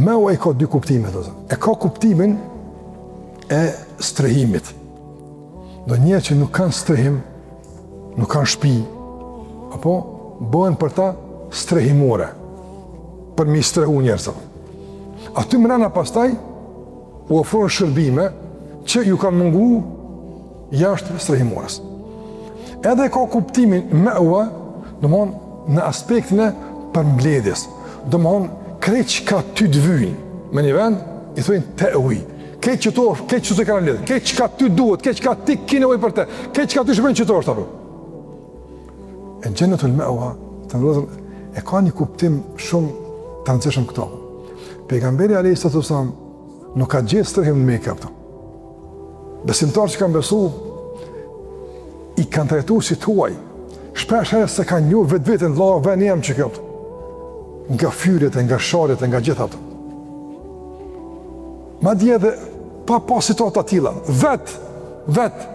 Meua ka dy kuptime, e ka kuptimin e strehimit. Do njerëz që nuk kanë strehim, nuk kanë shtëpi, apo bëhen për ta strehimore, për mi strehu njerëzve. Aty mrena pastaj u ofrojnë shërbime që ju kanë mungu jashtë strehimores. Edhe ka kuptimin meua, domthonë në aspektin e përmbledhjes. Domthonë krejt që ka ty të vyjnë me një vend, i thujnë te uj. Krejt që të kanë lidhë, krejt që ka ty duhet, krejt që ka ti kine uj për te, krejt që ka ty shpërën që të është apo. E Gjennetul Mewa, të nëllëzën, e ka një kuptim shumë të rëndësishëm këto. Pejgamberi a.s. nuk ka gjithë strehim në Mekë këto. Besimtarë që kanë besu, i kanë trajtu si tuaj, shpesh herë se kanë një vetë la vën jam që këto. Nga fyrjet, nga sharjet, nga gjitha ato. Ma dje dhe pa situata tilla, vetë.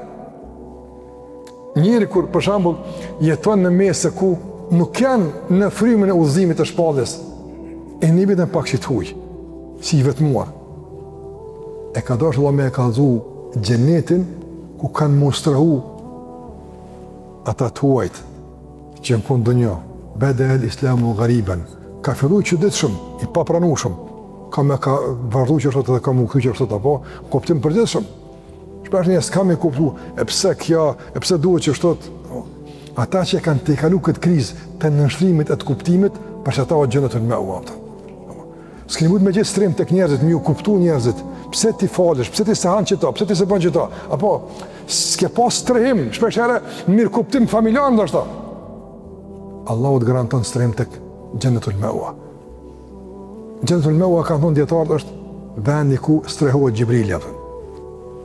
Njëri kur, për shembull, jeton në mese ku nuk janë në frymën e udhëzimit të shpalljes, e një bitën pak që të huj, si i vetmuar. E ka dashur Allah me e kallëzu xhenetin ku kanë mostrahu ata të huajt që në punë dunjë, bada al-islamu ghariban. Ka fillu çuditshëm, i papranueshëm. Ka vardhu që është edhe ka më kthy që është apo kuptim përgjithshëm. Shpesh njerëz s'kan me kuptu, e pse kjo, e pse duhet që është. Ata që kanë të kalu këtë krizë të nënshtrimit e të kuptimit, për që ata o Gjennetul Mewa. S'keni mund me gjithë strem tek njerëzit, mi u kuptu njerëzit, pse ti falesh, pse ti se hanë qëta, pse ti se bën qëta, apo s'ke pas strehim, shpesh herë mirë kuptim familjar ndoshta. Allahu të garanton strehim tek Gjennetul Mewa. Gjennetul Mewa ka thonë dietarët është vendi ku strehohet Gjibrili,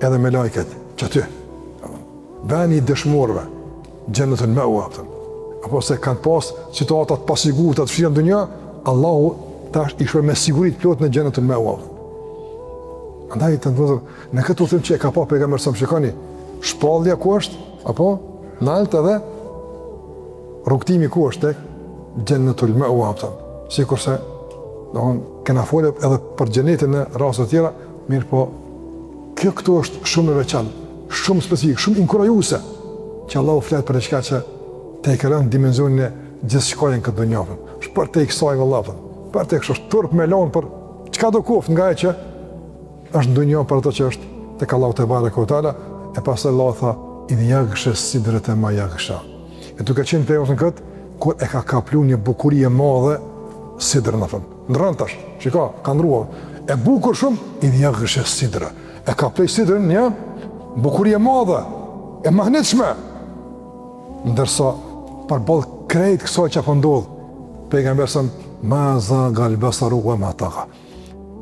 edhe me lajket që aty. Vendi i dëshmorëve, Gjennetul Mewa, apo se kanë pas situatat pasigurta të fshira në dunjë, Allahu tash i shkruaj me siguri të plot në Gjennetul Mewa. Andaj të ndodhur në këtë udhim që e ka pa pejgamberi sa më shikoni, shpallja ku është, apo nalt edhe rrugtimi ku është tek Gjennetul Mewa, sikurse kena folë edhe për xhenetin në raste të tjera, mirë po kjo këtu është shumë e veçantë, shumë specifik, shumë inkurajuese që Allahu flet për diçka që te ka rënë dimensionin e gjithçka në këtë botë. Është për te kësaj vëllai, për te kështu turp me lon për çka do kuft nga ajo që është ndonjë për ato që është tek Allahu te barekuhu teala, e pastaj Allahu tha idh yaghsha sidrat ma yaghsha. E duke qenë te ose kët kur e ka kaplu një bukuri e madhe sidrën atë. Ndron tash, shiko, ka ndruar. E bukur shumë idh yaghsha sidra. E ka plej sidrën një bukuri e madhe, e mahnitshme. Ndërsa përballë krejt kësaj që po ndodh, pejgamberi sa ma zagal basaru wa ma taqa.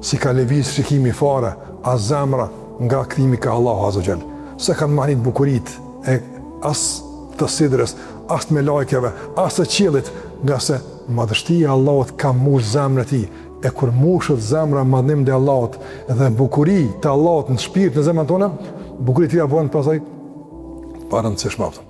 Si ka lëviz shikimi fare, a zemra nga kthimi ka Allahu azza xal. Se kanë mahnit bukurit e as të sidrës, as të me lajkeve, as të qiellit, nga se madhështia e Allahut ka mush zemrën e tij. E kur mushët zemra madhnim dhe Allahut dhe bukuri të Allahut në shpirt në zemrën tonë, bukuria e tij bëhen pastaj pa rëndësishme.